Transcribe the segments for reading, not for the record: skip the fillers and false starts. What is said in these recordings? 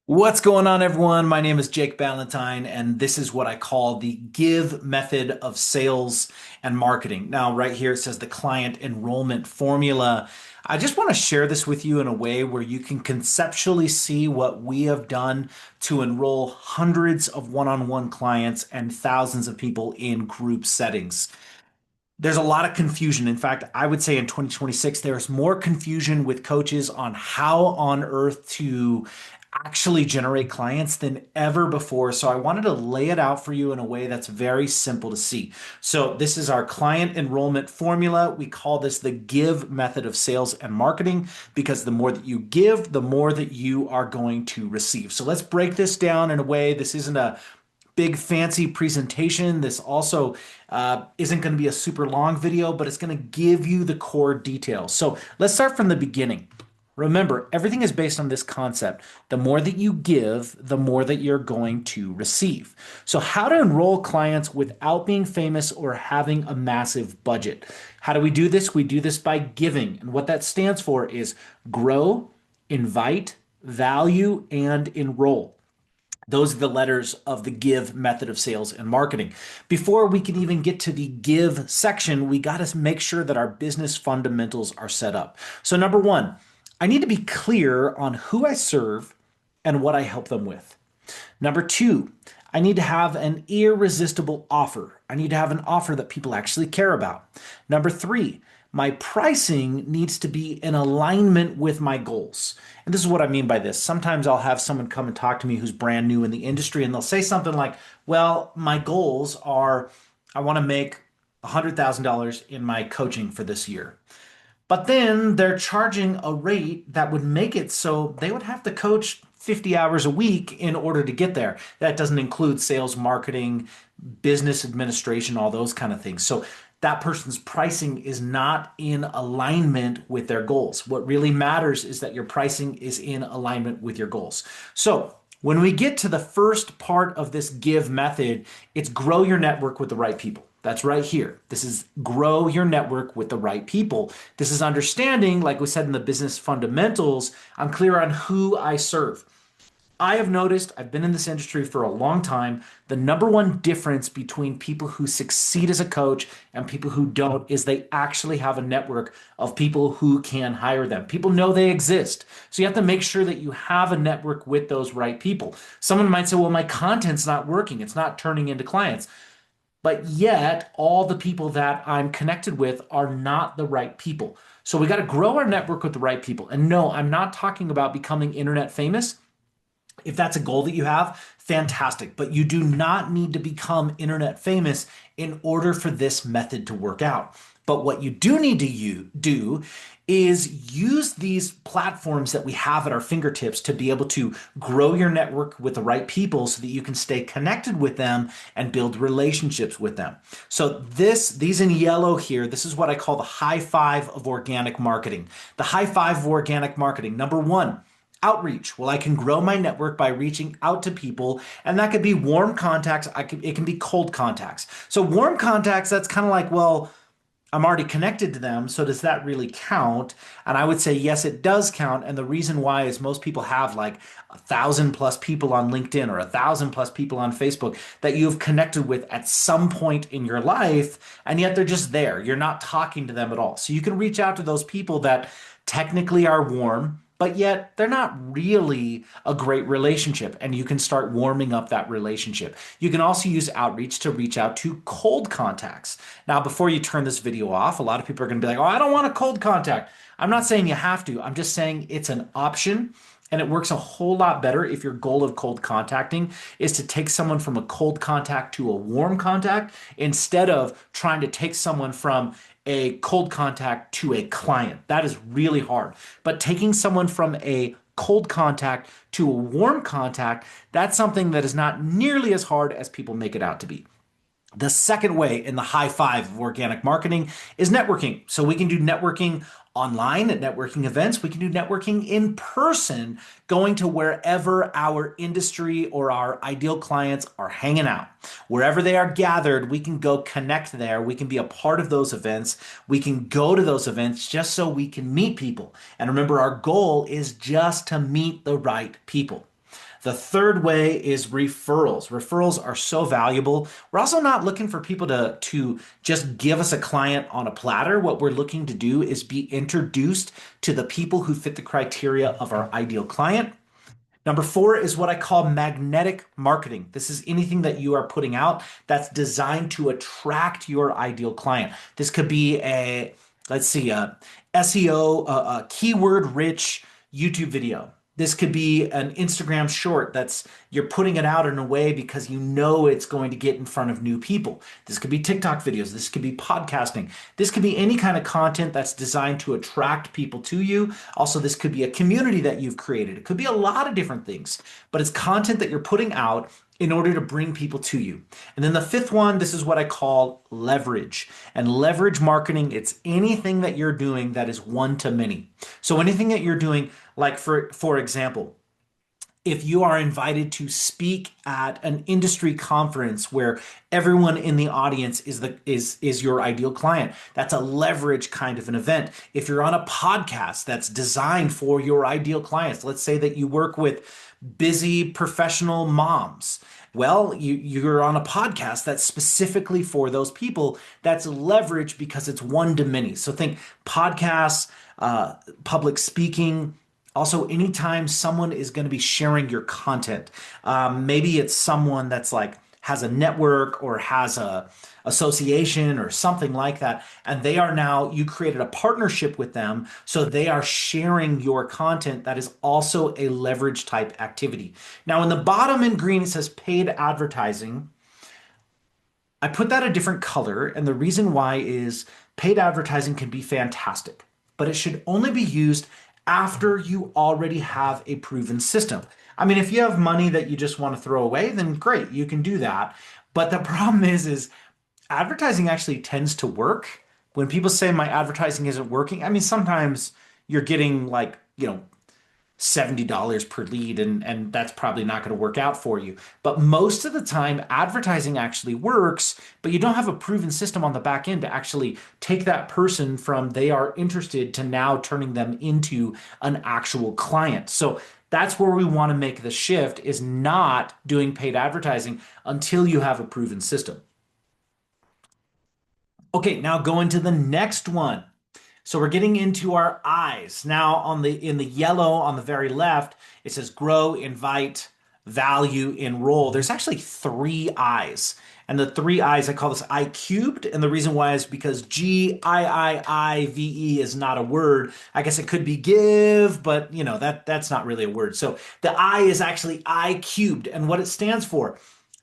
What's going on, everyone? My name is Jake Ballentine, and this is what I call the give method of sales and marketing. Now, right here, it says the client enrollment formula. I just want to share this with you in a way where you can conceptually see what we have done to enroll hundreds of one-on-one clients and thousands of people in group settings. There's a lot of confusion. In fact, I would say in 2026, there's more confusion with coaches on how on earth to actually generate clients than ever before. So I wanted to lay it out for you in a way that's very simple to see. So this is our client enrollment formula. We call this the give method of sales and marketing because the more that you give, the more that you are going to receive. So let's break this down in a way. This isn't a big fancy presentation. This also isn't going to be a super long video, but it's going to give you the core details. So let's start from the beginning. Remember, everything is based on this concept. The more that you give, the more that you're going to receive. So how to enroll clients without being famous or having a massive budget. How do we do this? We do this by giving. And what that stands for is grow, invite, value, and enroll. Those are the letters of the give method of sales and marketing. Before we can even get to the give section, we got to make sure that our business fundamentals are set up. So, number one, I need to be clear on who I serve and what I help them with. Number two, I need to have an irresistible offer. I need to have an offer that people actually care about. Number three, my pricing needs to be in alignment with my goals. And this is what I mean by this. Sometimes I'll have someone come and talk to me who's brand new in the industry, and they'll say something like, well, my goals are I want to make $100,000 in my coaching for this year. But then they're charging a rate that would make it so they would have to coach 50 hours a week in order to get there. That doesn't include sales, marketing, business administration, all those kind of things. So that person's pricing is not in alignment with their goals. What really matters is that your pricing is in alignment with your goals. So when we get to the first part of this give method, it's grow your network with the right people. That's right here. This is grow your network with the right people. This is understanding, like we said in the business fundamentals, I'm clear on who I serve. I have noticed, I've been in this industry for a long time, the number one difference between people who succeed as a coach and people who don't is they actually have a network of people who can hire them. People know they exist. So you have to make sure that you have a network with those right people. Someone might say, well, my content's not working. It's not turning into clients. But yet, all the people that I'm connected with are not the right people. So we got to grow our network with the right people. And no, I'm not talking about becoming internet famous. If that's a goal that you have, fantastic. But you do not need to become internet famous in order for this method to work out. But what you do need to do is use these platforms that we have at our fingertips to be able to grow your network with the right people so that you can stay connected with them and build relationships with them. So these in yellow here, this is what I call the high five of organic marketing. The high five of organic marketing. Number one, outreach. Well, I can grow my network by reaching out to people, and that could be warm contacts. It can be cold contacts. So warm contacts, that's kind of like, well, I'm already connected to them, so does that really count? And I would say, yes, it does count. And the reason why is most people have like 1,000+ people on LinkedIn or 1,000+ people on Facebook that you've connected with at some point in your life, and yet they're just there. You're not talking to them at all. So you can reach out to those people that technically are warm, but yet they're not really a great relationship, and you can start warming up that relationship. You can also use outreach to reach out to cold contacts. Now, before you turn this video off, a lot of people are going to be like, oh, I don't want a cold contact. I'm not saying you have to. I'm just saying it's an option. And it works a whole lot better if your goal of cold contacting is to take someone from a cold contact to a warm contact instead of trying to take someone from a cold contact to a client. That is really hard. But taking someone from a cold contact to a warm contact, that's something that is not nearly as hard as people make it out to be. The second way in the high five of organic marketing is networking. So we can do networking online at networking events. We can do networking in person, going to wherever our industry or our ideal clients are hanging out. Wherever they are gathered, we can go connect there. We can be a part of those events. We can go to those events just so we can meet people. And remember, our goal is just to meet the right people. The third way is referrals. Referrals are so valuable. We're also not looking for people to just give us a client on a platter. What we're looking to do is be introduced to the people who fit the criteria of our ideal client. Number four is what I call magnetic marketing. This is anything that you are putting out that's designed to attract your ideal client. This could be let's see, a SEO, a keyword rich YouTube video. This could be an Instagram short that's you're putting it out in a way because you know it's going to get in front of new people. This could be TikTok videos. This could be podcasting. This could be any kind of content that's designed to attract people to you. Also, this could be a community that you've created. It could be a lot of different things, but it's content that you're putting out in order to bring people to you. And then the fifth one, this is what I call leverage. And leverage marketing, it's anything that you're doing that is one to many. So anything that you're doing, like for example, if you are invited to speak at an industry conference where everyone in the audience is your ideal client, that's a leverage kind of an event. If you're on a podcast that's designed for your ideal clients, let's say that you work with busy professional moms. Well, you're on a podcast that's specifically for those people. That's leverage because it's one to many. So think podcasts, public speaking. Also, anytime someone is going to be sharing your content, maybe it's someone that's like has a network or has a association or something like that, and they are now, you created a partnership with them, so they are sharing your content. That is also a leverage type activity. Now, in the bottom in green, it says paid advertising. I put that a different color, and the reason why is paid advertising can be fantastic, but it should only be used after you already have a proven system. I mean, if you have money that you just want to throw away, then great, you can do that. But the problem is advertising actually tends to work. When people say my advertising isn't working, I mean, sometimes you're getting like, $70 per lead, and that's probably not going to work out for you. But most of the time, advertising actually works, but you don't have a proven system on the back end to actually take that person from they are interested to now turning them into an actual client. So that's where we want to make the shift, is not doing paid advertising until you have a proven system. Okay, now go into the next one. So we're getting into our eyes. Now in the yellow on the very left, it says grow, invite, value, enroll. There's actually three I's. And the three I's, I call this I cubed. And the reason why is because GIIIVE is not a word. I guess it could be give, but that's not really a word. So the I is actually I cubed. And what it stands for,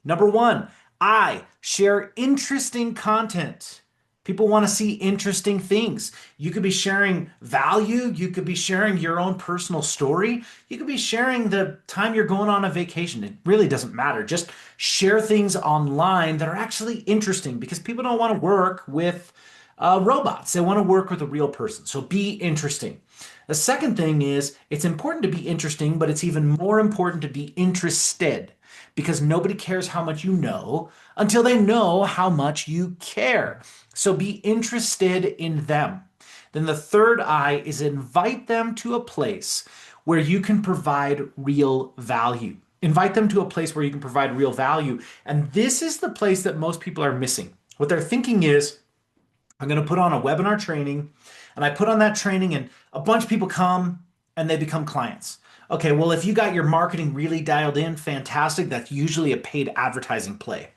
number one, I share interesting content. People want to see interesting things. You could be sharing value. You could be sharing your own personal story. You could be sharing the time you're going on a vacation. It really doesn't matter. Just share things online that are actually interesting, because people don't want to work with robots. They want to work with a real person. So be interesting. The second thing is it's important to be interesting, but it's even more important to be interested, because nobody cares how much you know until they know how much you care. So be interested in them. Then the third I is invite them to a place where you can provide real value. Invite them to a place where you can provide real value. And this is the place that most people are missing. What they're thinking is, I'm going to put on a webinar training, and I put on that training and a bunch of people come and they become clients. Okay, well, if you got your marketing really dialed in, fantastic. That's usually a paid advertising play.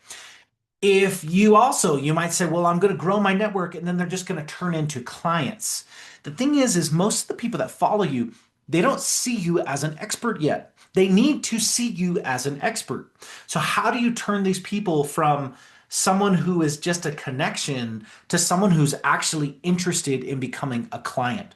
If you might say, well, I'm going to grow my network, and then they're just going to turn into clients. The thing is most of the people that follow you, they don't see you as an expert yet. They need to see you as an expert. So how do you turn these people from someone who is just a connection to someone who's actually interested in becoming a client?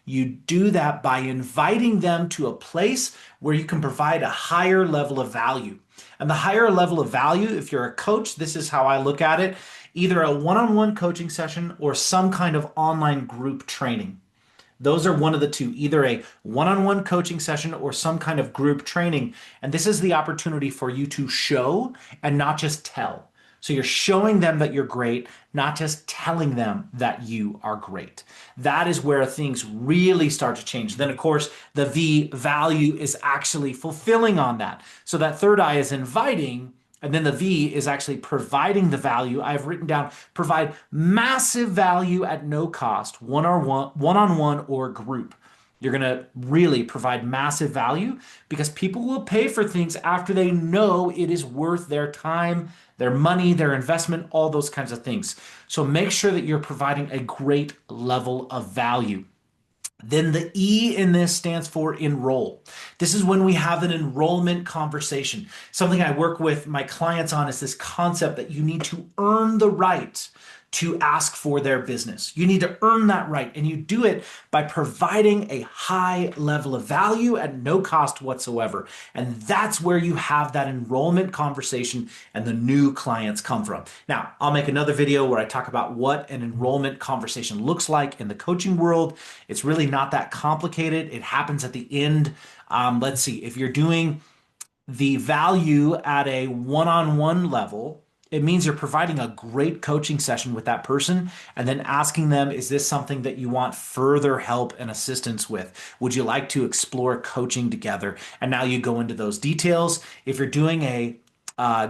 You do that by inviting them to a place where you can provide a higher level of value. And the higher level of value, if you're a coach, this is how I look at it: either a one-on-one coaching session or some kind of online group training. Those are one of the two, either a one-on-one coaching session or some kind of group training. And this is the opportunity for you to show and not just tell. So you're showing them that you're great, not just telling them that you are great. That is where things really start to change. Then, of course, the V, value, is actually fulfilling on that. So that third I is inviting. And then the V is actually providing the value. I've written down provide massive value at no cost, one on one or group. You're going to really provide massive value because people will pay for things after they know it is worth their time, their money, their investment, all those kinds of things. So make sure that you're providing a great level of value. Then the E in this stands for enroll. This is when we have an enrollment conversation. Something I work with my clients on is this concept that you need to earn the right to ask for their business. You need to earn that right, and you do it by providing a high level of value at no cost whatsoever. And that's where you have that enrollment conversation and the new clients come from. Now, I'll make another video where I talk about what an enrollment conversation looks like in the coaching world. It's really not that complicated. It happens at the end. Let's see, if you're doing the value at a one-on-one level, it means you're providing a great coaching session with that person and then asking them, is this something that you want further help and assistance with? Would you like to explore coaching together? And now you go into those details. If you're doing a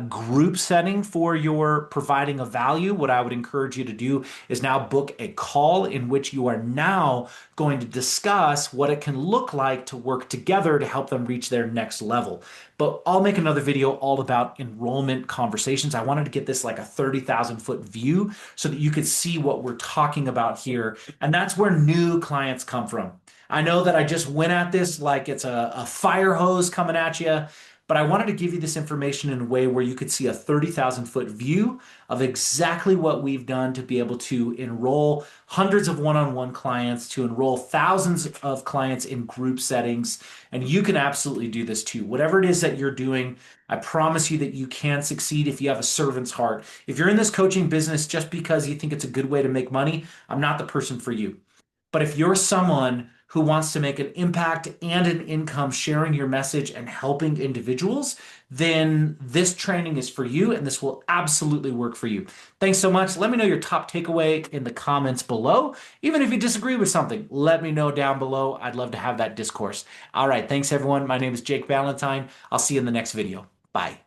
group setting for your providing a value, what I would encourage you to do is now book a call in which you are now going to discuss what it can look like to work together to help them reach their next level. But I'll make another video all about enrollment conversations. I wanted to get this like a 30,000 foot view so that you could see what we're talking about here. And that's where new clients come from. I know that I just went at this like it's a fire hose coming at you, but I wanted to give you this information in a way where you could see a 30,000 foot view of exactly what we've done to be able to enroll hundreds of one-on-one clients, to enroll thousands of clients in group settings. And you can absolutely do this too. Whatever it is that you're doing, I promise you that you can succeed if you have a servant's heart. If you're in this coaching business just because you think it's a good way to make money, I'm not the person for you. But if you're someone who wants to make an impact and an income sharing your message and helping individuals, then this training is for you and this will absolutely work for you. Thanks so much. Let me know your top takeaway in the comments below. Even if you disagree with something, let me know down below. I'd love to have that discourse. All right. Thanks, everyone. My name is Jake Ballentine. I'll see you in the next video. Bye.